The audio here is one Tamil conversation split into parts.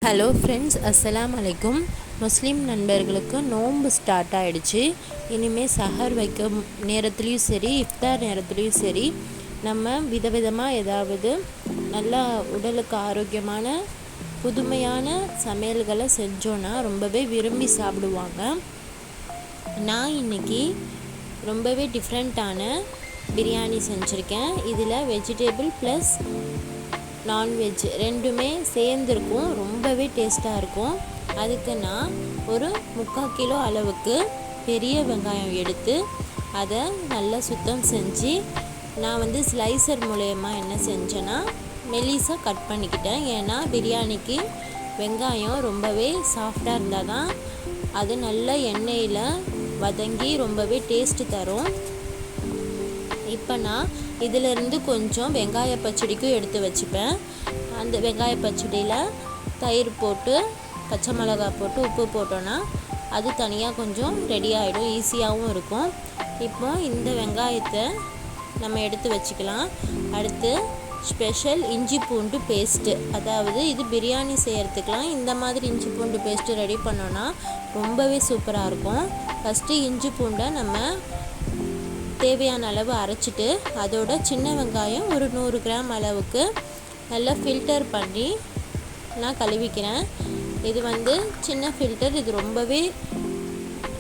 ஹலோ ஃப்ரெண்ட்ஸ், அஸ்ஸலாம் அலைக்கும். முஸ்லீம் நண்பர்களுக்கு நோன்பு ஸ்டார்ட் ஆகிடுச்சு. இனிமேல் சஹர் வைக்கும் நேரத்துலேயும் சரி, இஃப்தார் நேரத்துலேயும் சரி, நம்ம விதவிதமாக ஏதாவது நல்லா உடலுக்கு ஆரோக்கியமான புதுமையான சமையல்களை செஞ்சோன்னா ரொம்பவே விரும்பி சாப்பிடுவாங்க. நான் இன்றைக்கி ரொம்பவே டிஃப்ரெண்ட்டான பிரியாணி செஞ்சுருக்கேன். இதில் வெஜிடபிள் ப்ளஸ் நான்வெஜ் ரெண்டுமே சேர்ந்துருக்கும். ரொம்பவே டேஸ்ட்டாக இருக்கும். அதுக்கு நான் ஒரு 3/4 கிலோ அளவுக்கு பெரிய வெங்காயம் எடுத்து அதை நல்லா சுத்தம் செஞ்சு நான் ஸ்லைசர் மூலயமா என்ன செஞ்சேன்னா மெலிசாக கட் பண்ணிக்கிட்டேன். ஏன்னா பிரியாணிக்கு வெங்காயம் ரொம்பவே சாஃப்டாக இருந்தால் தான் அது நல்ல எண்ணெயில் வதங்கி ரொம்பவே டேஸ்ட்டு தரும். இப்போ நான் இதிலிருந்து கொஞ்சம் வெங்காய பச்சடிக்கும் எடுத்து வச்சுப்பேன். அந்த வெங்காய பச்சடியில் தயிர் போட்டு பச்சை மிளகாய் போட்டு உப்பு போட்டோன்னா அது தனியாக கொஞ்சம் ரெடி ஆகிடும், ஈஸியாகவும் இருக்கும். இப்போ இந்த வெங்காயத்தை நம்ம எடுத்து வச்சுக்கலாம். அடுத்து ஸ்பெஷல் இஞ்சி பூண்டு பேஸ்ட்டு, அதாவது இது பிரியாணி செய்கிறதுக்கெலாம் இந்த மாதிரி இஞ்சி பூண்டு பேஸ்ட்டு ரெடி பண்ணோன்னா ரொம்பவே சூப்பராக இருக்கும். ஃபஸ்ட்டு இஞ்சி பூண்டை நம்ம தேவையான அளவு அரைச்சிட்டு அதோட சின்ன வெங்காயம் ஒரு 100 கிராம் அளவுக்கு நல்லா ஃபில்டர் பண்ணி நான் கழுவிக்கிறேன். இது சின்ன ஃபில்டர், இது ரொம்பவே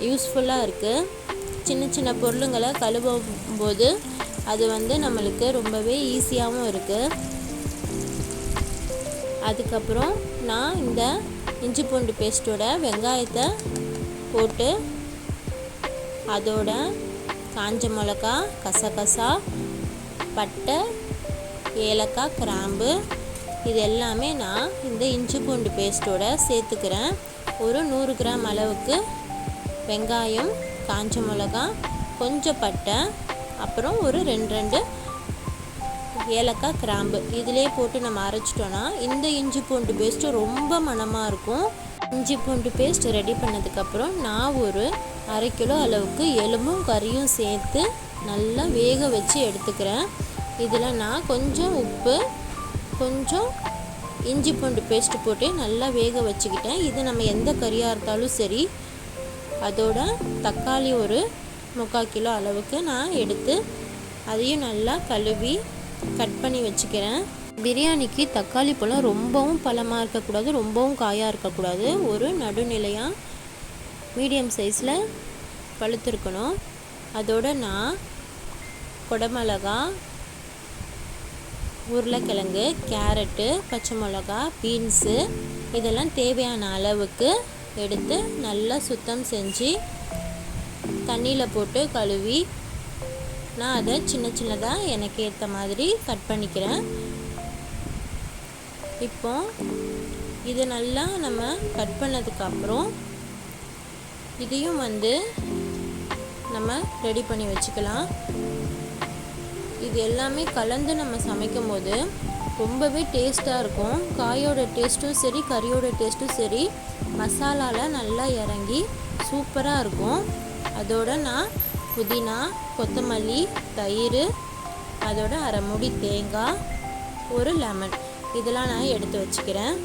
யூஸ்ஃபுல்லாக இருக்குது. சின்ன சின்ன பொருளுங்களை கழுவும் போது அது நம்மளுக்கு ரொம்பவே ஈஸியாகவும் இருக்குது. அதுக்கப்புறம் நான் இந்த இஞ்சி பூண்டு பேஸ்ட்டோட வெங்காயத்தை போட்டு அதோட காஞ்ச மிளகா, கசகசா, பட்டை, ஏலக்காய், கிராம்பு இது எல்லாமே நான் இந்த இஞ்சி பூண்டு பேஸ்ட்டோட சேர்த்துக்கிறேன். ஒரு 100 கிராம் அளவுக்கு வெங்காயம், காஞ்ச மிளகா, கொஞ்சம் பட்டை, அப்புறம் ஒரு 2 ஏலக்காய், கிராம்பு இதிலே போட்டு நம்ம அரைச்சிட்டோன்னா இந்த இஞ்சி பூண்டு பேஸ்ட்டு ரொம்ப மணமாக இருக்கும். இஞ்சி பூண்டு பேஸ்ட் ரெடி பண்ணதுக்கப்புறம் நான் ஒரு 1/2 கிலோ அளவுக்கு எலும்பும் கறியும் சேர்த்து நல்லா வேக வச்சு எடுத்துக்கிறேன். இதில் நான் கொஞ்சம் உப்பு, கொஞ்சம் இஞ்சி பூண்டு பேஸ்ட்டு போட்டு நல்லா வேக வச்சுக்கிட்டேன். இது நம்ம எந்த கறியாக இருந்தாலும் சரி. அதோட தக்காளி ஒரு 3/4 கிலோ அளவுக்கு நான் எடுத்து அதையும் நல்லா கழுவி கட் பண்ணி வச்சுக்கிறேன். பிரியாணிக்கு தக்காளி பழம் ரொம்பவும் பழமாக இருக்கக்கூடாது, ரொம்பவும் காயாக இருக்கக்கூடாது. ஒரு நடுநிலையாக மீடியம் சைஸில் பழுத்திருக்கணும். அதோடு நான் குடமிளகா, உருளைக்கிழங்கு, கேரட்டு, பச்சை மிளகா, பீன்ஸு இதெல்லாம் தேவையான அளவுக்கு எடுத்து நல்லா சுத்தம் செஞ்சு தண்ணியில் போட்டு கழுவி நான் அதை சின்ன சின்னதாக எனக்கு ஏற்ற மாதிரி கட் பண்ணிக்கிறேன். இப்போ இது நல்லா நம்ம கட் பண்ணதுக்கப்புறம் இதையும் நம்ம ரெடி பண்ணி வச்சுக்கலாம். இது எல்லாமே கலந்து நம்ம சமைக்கும் போது ரொம்பவே டேஸ்ட்டாக இருக்கும். காயோட டேஸ்ட்டும் சரி, கறியோட டேஸ்ட்டும் சரி மசாலாவில் நல்லா இறங்கி சூப்பராக இருக்கும். அதோட நான் புதினா, கொத்தமல்லி, தயிர், அதோட 1/2 மூடி தேங்காய், ஒரு லெமன் இதெல்லாம் நான் எடுத்து வச்சுக்கிறேன்.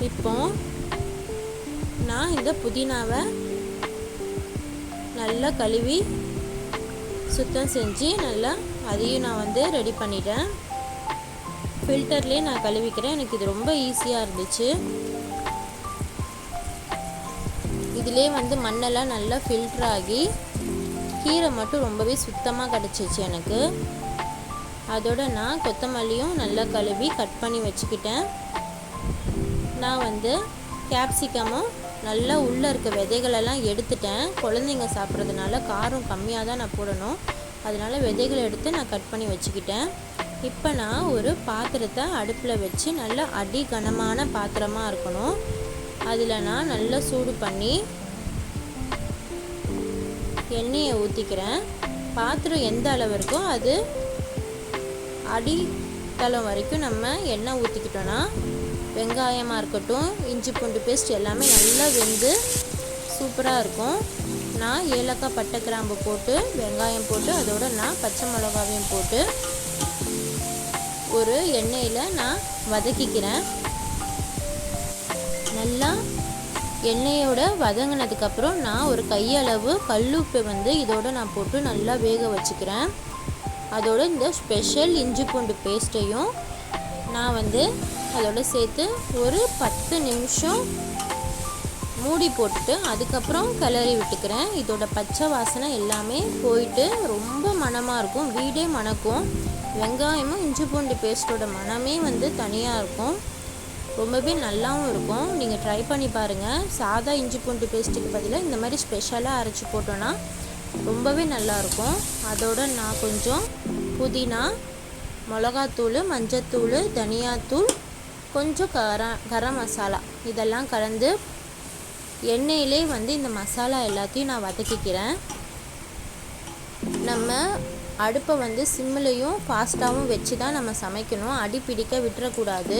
இப்போ நான் இந்த புதினாவை நல்லா கழுவி சுத்தம் செஞ்சு நல்லா அதையும் நான் ரெடி பண்ணிட்டேன். ஃபில்டர்லேயே நான் கழுவிக்கிறேன். எனக்கு இது ரொம்ப ஈஸியாக இருந்துச்சு. இதிலே மண்ணெல்லாம் நல்லா ஃபில்டர் ஆகி கீரை மட்டும் ரொம்பவே சுத்தமாக கிடச்சிச்சு எனக்கு. அதோடு நான் கொத்தமல்லியும் நல்லா கழுவி கட் பண்ணி வச்சுக்கிட்டேன். நான் கேப்சிகமும் நல்லா உள்ளே இருக்க விதைகளெல்லாம் எடுத்துட்டேன். குழந்தைங்க சாப்பிட்றதுனால காரம் கம்மியாக தான் நான் போடணும். அதனால் விதைகளை எடுத்து நான் கட் பண்ணி வச்சுக்கிட்டேன். இப்போ நான் ஒரு பாத்திரத்தை அடுப்பில் வச்சு நல்லா அடி கனமான பாத்திரமாக இருக்கணும். அதில் நான் நல்லா சூடு பண்ணி எண்ணெயை ஊற்றிக்கிறேன். பாத்திரம் எந்த அளவு இருக்கோ அது அடித்தளம் வரைக்கும் நம்ம எண்ணெய் ஊற்றிக்கிட்டோன்னா வெங்காயமாக இருக்கட்டும், இஞ்சி பூண்டு பேஸ்ட் எல்லாமே நல்லா வெந்து சூப்பராக இருக்கும். நான் ஏலக்காய், பட்டை, கிராம்பு போட்டு வெங்காயம் போட்டு அதோடு நான் பச்சை மிளகாவையும் போட்டு ஒரு எண்ணெயில் நான் வதக்கிக்கிறேன். எண்ணெயோட வதங்கினதுக்கப்புறம் நான் ஒரு கையளவு கல்லுப்பை வந்து இதோட நான் போட்டு நல்லா வேக வச்சுக்கிறேன். அதோட இந்த ஸ்பெஷல் இஞ்சி பூண்டு பேஸ்ட்டையும் நான் வந்து அதோட சேர்த்து ஒரு 10 நிமிஷம் மூடி போட்டுட்டு அதுக்கப்புறம் கிளறி விட்டுக்கிறேன். இதோட பச்சை வாசனை எல்லாமே போயிட்டு ரொம்ப மணமாக இருக்கும், வீடே மணக்கும். வெங்காயமும் இஞ்சி பூண்டு பேஸ்ட்டோட மணமே வந்து தனியாக இருக்கும், ரொம்பவே நல்லாவும் இருக்கும். நீங்கள் ட்ரை பண்ணி பாருங்கள். சாதா இஞ்சி பூண்டு பேஸ்ட்டுக்கு பதிலாக இந்த மாதிரி ஸ்பெஷலாக அரைச்சி போட்டோன்னா ரொம்பவே நல்லாயிருக்கும். அதோட நான் கொஞ்சம் புதினா, மிளகாத்தூள், மஞ்சத்தூள், தனியாத்தூள், கொஞ்சம் கரம் மசாலா இதெல்லாம் கலந்து எண்ணெயிலே வந்து இந்த மசாலா எல்லாத்தையும் நான் வதக்கிக்கிறேன். நம்ம அடுப்பை வந்து சிம்மிலையும் ஃபாஸ்ட்டாகவும் வச்சு தான் நம்ம சமைக்கணும், அடி பிடிக்க விட்டுறக்கூடாது.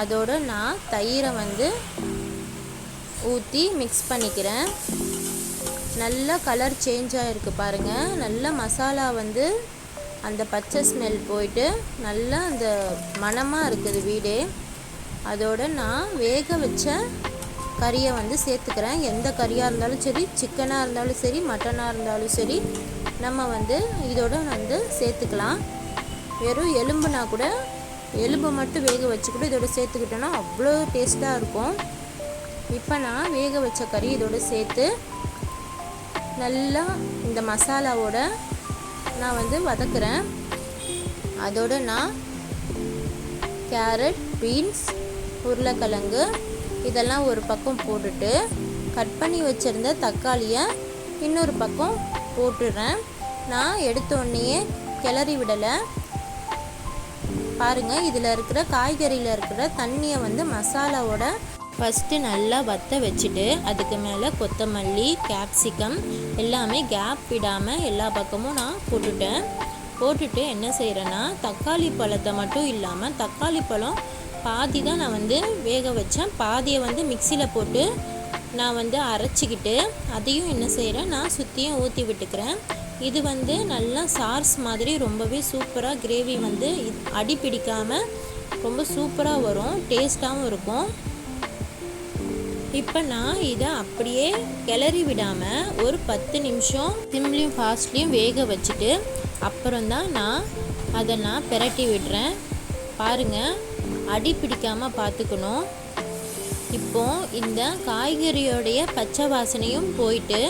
அதோட நான் தயிரை வந்து ஊற்றி மிக்ஸ் பண்ணிக்கிறேன். நல்லா கலர் சேஞ்ச் ஆகிருக்கு பாருங்கள். நல்லா மசாலா வந்து அந்த பச்சை ஸ்மெல் போயிட்டு நல்லா அந்த மணமாக இருக்குது வீடே. அதோட நான் வேக வச்ச கறியை வந்து சேர்த்துக்கிறேன். எந்த கறியாக இருந்தாலும் சரி, சிக்கனாக இருந்தாலும் சரி, மட்டனாக இருந்தாலும் சரி, நம்ம வந்து இதோட வந்து சேர்த்துக்கலாம். வெறும் எலும்புனா கூட எலும்பு மட்டும் வேக வச்சு கூட இதோட சேர்த்துக்கிட்டோன்னா அவ்வளோ டேஸ்ட்டாக இருக்கும். இப்போ நான் வேக வச்ச கறி இதோட சேர்த்து நல்லா இந்த மசாலாவோட நான் வந்து வதக்குறேன். அதோட நான் கேரட், பீன்ஸ், உருளைக்கிழங்கு இதெல்லாம் ஒரு பக்கம் போட்டுட்டு கட் பண்ணி வச்சுருந்த தக்காளியை இன்னொரு பக்கம் போட்டுடுறேன். நான் எடுத்தோடனேயே கிளறி விடலை பாருங்கள். இதில் இருக்கிற காய்கறியில் இருக்கிற தண்ணியை வந்து மசாலாவோட ஃபஸ்ட்டு நல்லா வற்ற வச்சுட்டு அதுக்கு மேலே கொத்தமல்லி, கேப்சிகம் எல்லாமே கேப் விடாமல் எல்லா பக்கமும் நான் போட்டுட்டு என்ன செய்கிறேன்னா தக்காளி பழத்தை மட்டும் இல்லாமல் தக்காளி பழம் பாதி தான் நான் வந்து வேக வச்சேன், பாதியை வந்து மிக்சியில் போட்டு நான் வந்து அரைச்சிக்கிட்டு அதையும் என்ன செய்கிறேன் நான் சுற்றியும் ஊற்றி விட்டுக்கிறேன். இது வந்து நல்லா சார்ஸ் மாதிரி ரொம்பவே சூப்பராக கிரேவி வந்து அடி பிடிக்காமல் ரொம்ப சூப்பராக வரும், டேஸ்ட்டாகவும் இருக்கும். இப்போ நான் இதை அப்படியே கிளறி விடாமல் ஒரு 10 நிமிஷம் சிம்லையும் ஃபாஸ்ட்லேயும் வேக வச்சுட்டு அப்புறம்தான் நான் பிரட்டி விடுறேன். பாருங்கள், அடி பிடிக்காமல் பார்த்துக்கணும். இப்போது இந்த காய்கறியோடைய பச்சை வாசனையும் போயிட்டு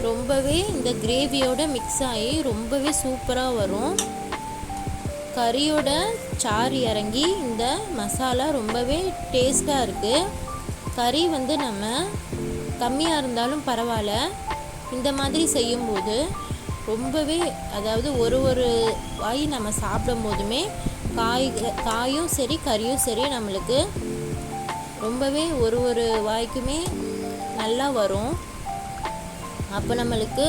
ரொம்பவே இந்த கிரேவியோட மிக்ஸ் ஆகி ரொம்பவே சூப்பராக வரும். கறியோட சாறு இறங்கி இந்த மசாலா ரொம்பவே டேஸ்ட்டாக இருக்குது. கறி வந்து நம்ம கம்மியாக இருந்தாலும் பரவாயில்ல, இந்த மாதிரி செய்யும்போது ரொம்பவே அதாவது ஒரு வாய் நம்ம சாப்பிடும் போதுமே காயும் சரி கறியும் சரி நம்மளுக்கு ரொம்பவே ஒரு வாய்க்குமே நல்லா வரும். அப்போ நம்மளுக்கு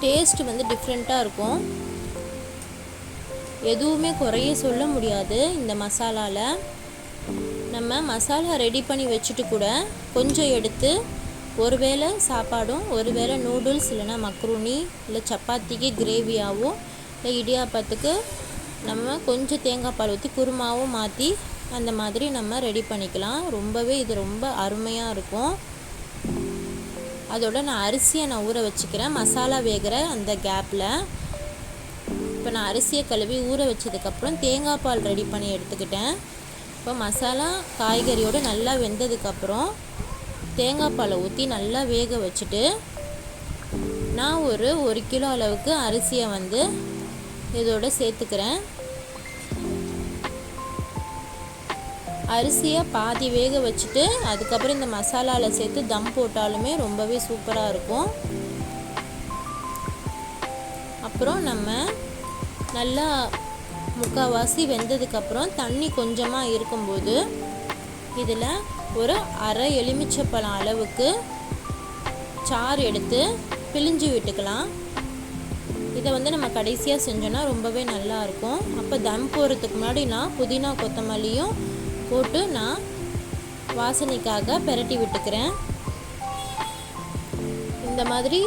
டேஸ்ட் வந்து டிஃப்ரெண்ட்டாக இருக்கும். எதுவுமே குறைய சொல்ல முடியாது. இந்த மசாலாவில் நம்ம மசாலா ரெடி பண்ணி வச்சுட்டு கூட கொஞ்சம் எடுத்து ஒருவேளை சாப்பாடும் ஒருவேளை நூடுல்ஸ் இல்லைன்னா மக்ரூனி இல்லை சப்பாத்திக்கு கிரேவியாகவும் இல்லை இடியாப்பத்துக்கு நம்ம கொஞ்சம் தேங்காய் பால் ஊற்றி குருமாவும் மாற்றி அந்த மாதிரி நம்ம ரெடி பண்ணிக்கலாம். ரொம்பவே இது ரொம்ப அருமையாக இருக்கும். அதோட நான் அரிசியை ஊற வச்சுக்கிறேன் மசாலா வேகிற அந்த கேப்பில். இப்போ நான் அரிசியை கழுவி ஊற வச்சதுக்கப்புறம் தேங்காய் பால் ரெடி பண்ணி எடுத்துக்கிட்டேன். இப்போ மசாலா காய்கறியோடு நல்லா வெந்ததுக்கப்புறம் தேங்காய் பாலை ஊற்றி நல்லா வேக வச்சுட்டு நான் ஒரு கிலோ அளவுக்கு அரிசியை வந்து இதோட சேர்த்துக்கிறேன். அரிசியை பாதி வேக வச்சுட்டு அதுக்கப்புறம் இந்த மசாலாவில் சேர்த்து தம் போட்டாலுமே ரொம்பவே சூப்பராக இருக்கும். அப்புறம் நம்ம நல்லா முக்கால்வாசி வெந்ததுக்கப்புறம் தண்ணி கொஞ்சமாக இருக்கும்போது இதில் ஒரு அரை எலுமிச்சப்பழம் அளவுக்கு சாறு எடுத்து பிழிஞ்சு விட்டுக்கலாம். இதை வந்து நம்ம கடைசியாக செஞ்சோன்னா ரொம்பவே நல்லாயிருக்கும். அப்போ தம் போடுறதுக்கு முன்னாடி நான் புதினா கொத்தமல்லியும் போட்டு நான் வாசனைக்காக பிரட்டி விட்டுக்கிறேன். இந்த மாதிரி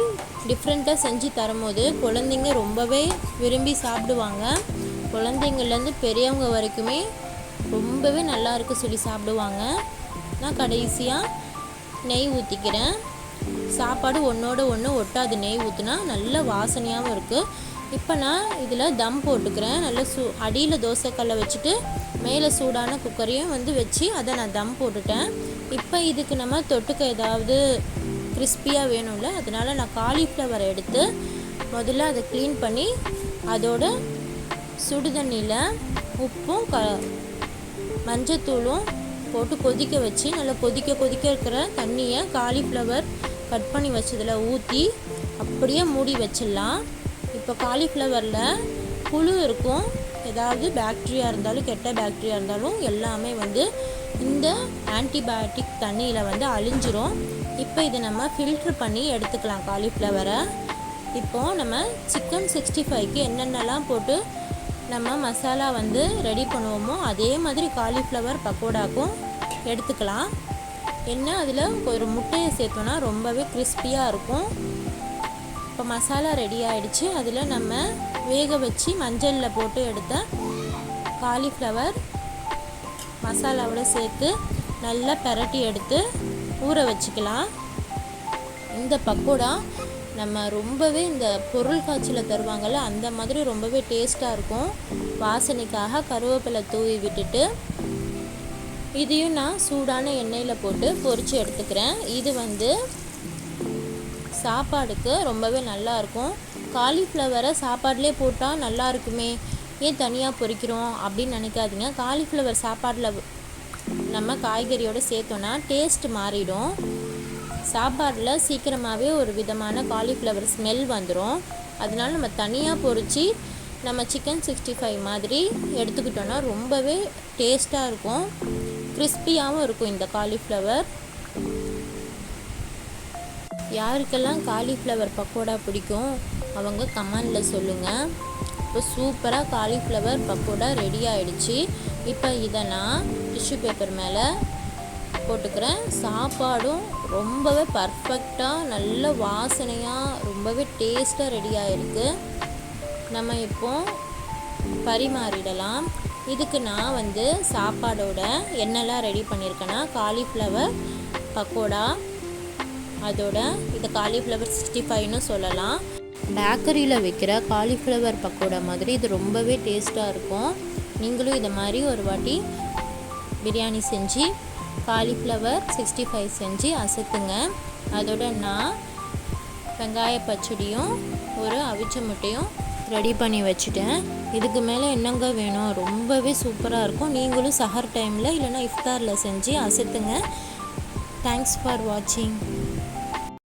டிஃப்ரெண்ட்டாக செஞ்சு தரும்போது குழந்தைங்க ரொம்பவே விரும்பி சாப்பிடுவாங்க. குழந்தைங்கள்லேருந்து பெரியவங்க வரைக்குமே ரொம்பவே நல்லாயிருக்கு சொல்லி சாப்பிடுவாங்க. நான் கடைசியாக நெய் ஊற்றிக்கிறேன். சாப்பாடு ஒன்றோட ஒன்று ஒட்டாது, நெய் ஊற்றினா நல்ல வாசனையாகவும் இருக்குது. இப்போ நான் இதில் தம் போட்டுக்கிறேன். நல்ல அடியில் தோசைக்கல்லை வச்சுட்டு மேலே சூடான குக்கரையும் வச்சு அதை நான் தம் போட்டுட்டேன். இப்போ இதுக்கு நம்ம தொட்டுக்க ஏதாவது கிறிஸ்பியாக வேணும்ல, அதனால் நான் காலிஃப்ளவரை எடுத்து முதல்ல அதை க்ளீன் பண்ணி அதோட சுடுதண்ணியில் உப்பும் மஞ்சத்தூளும் போட்டு கொதிக்க வச்சு நல்லா கொதிக்க இருக்கிற தண்ணியை காலிஃப்ளவர் கட் பண்ணி வச்சதில் ஊற்றி அப்படியே மூடி வச்சிடலாம். இப்போ காலிஃப்ளவரில் புழு இருக்கும், ஏதாவது பாக்டீரியா இருந்தாலும் கெட்ட பாக்டீரியா இருந்தாலும் எல்லாமே இந்த ஆன்டிபயோட்டிக் தண்ணியில் அழிஞ்சிரும். இப்போ இதை நம்ம ஃபில்ட்ரு பண்ணி எடுத்துக்கலாம் காலிஃப்ளவரை. இப்போது நம்ம சிக்கன் 65க்கு என்னென்னலாம் போட்டு நம்ம மசாலா ரெடி பண்ணுவோமோ அதே மாதிரி காலிஃப்ளவர் பக்கோடாக்கும் எடுத்துக்கலாம். என்ன அதில் ஒரு முட்டையை சேர்த்தோன்னா ரொம்பவே கிறிஸ்பியாக இருக்கும். இப்போ மசாலா ரெடி ஆகிடுச்சு. அதில் நம்ம வேக வச்சு மஞ்சளில் போட்டு எடுத்த காலிஃப்ளவர் மசாலாவோட சேர்த்து நல்லா பெரட்டி எடுத்து ஊற வச்சுக்கலாம். இந்த பக்கோடா நம்ம ரொம்பவே இந்த பொருள் காய்ச்சலில் தருவாங்கள்ல அந்த மாதிரி ரொம்பவே டேஸ்ட்டாக இருக்கும். வாசனைக்காக கருவேப்பிலை தூவி விட்டுட்டு இதையும் நான் சூடான எண்ணெயில் போட்டு பொரித்து எடுத்துக்கிறேன். இது சாப்பாடுக்கு ரொம்பவே நல்லாயிருக்கும். காலிஃப்ளவரை சாப்பாட்டிலே போட்டால் நல்லா இருக்குமே, ஏன் தனியாக பொரிக்கிறோம் அப்படின்னு நினைக்காதீங்க. காலிஃப்ளவர் சாப்பாட்டில் நம்ம காய்கறியோடு சேர்த்தோன்னா டேஸ்ட் மாறிடும். சாப்பாடில் சீக்கிரமாகவே ஒரு விதமான காலிஃப்ளவர் ஸ்மெல் வந்துடும். அதனால நம்ம தனியாக பொரித்து நம்ம சிக்கன் 65 மாதிரி எடுத்துக்கிட்டோன்னா ரொம்பவே டேஸ்ட்டாக இருக்கும், கிறிஸ்பியாகவும் இருக்கும் இந்த காலிஃப்ளவர். யாருக்கெல்லாம் காலிஃப்ளவர் பக்கோடா பிடிக்கும் அவங்க கமெண்டில் சொல்லுங்கள். இப்போ சூப்பராக காலிஃப்ளவர் பக்கோடா ரெடி ஆகிடுச்சு. இப்போ இதை நான் டிஷ்யூ பேப்பர் மேலே போட்டுக்கிறேன். சாப்பாடும் ரொம்பவே பர்ஃபெக்டாக நல்ல வாசனையாக ரொம்பவே டேஸ்ட்டாக ரெடி ஆகிருக்கு. நம்ம இப்போ பரிமாறிடலாம். இதுக்கு நான் சாப்பாடோட என்னெல்லாம் ரெடி பண்ணியிருக்கேன்னா காலிஃப்ளவர் பக்கோடா, அதோட இது காலிஃப்ளவர் 65ன்னு சொல்லலாம். பேக்கரியில் வைக்கிற காலிஃப்ளவர் பக்கோடா மாதிரி இது ரொம்பவே டேஸ்ட்டாக இருக்கும். நீங்களும் இதை மாதிரி ஒரு வாட்டி பிரியாணி செஞ்சு காலிஃப்ளவர் 65 செஞ்சு அசத்துங்க. அதோட நான் வெங்காய பச்சடியும் ஒரு அவிச்ச முட்டையும் ரெடி பண்ணி வச்சுட்டேன். இதுக்கு மேலே என்னங்க வேணும், ரொம்பவே சூப்பராக இருக்கும். நீங்களும் சஹர் டைமில் இல்லைனா இஃப்தாரில் செஞ்சு அசத்துங்க. தேங்க்ஸ் ஃபார் வாட்சிங்.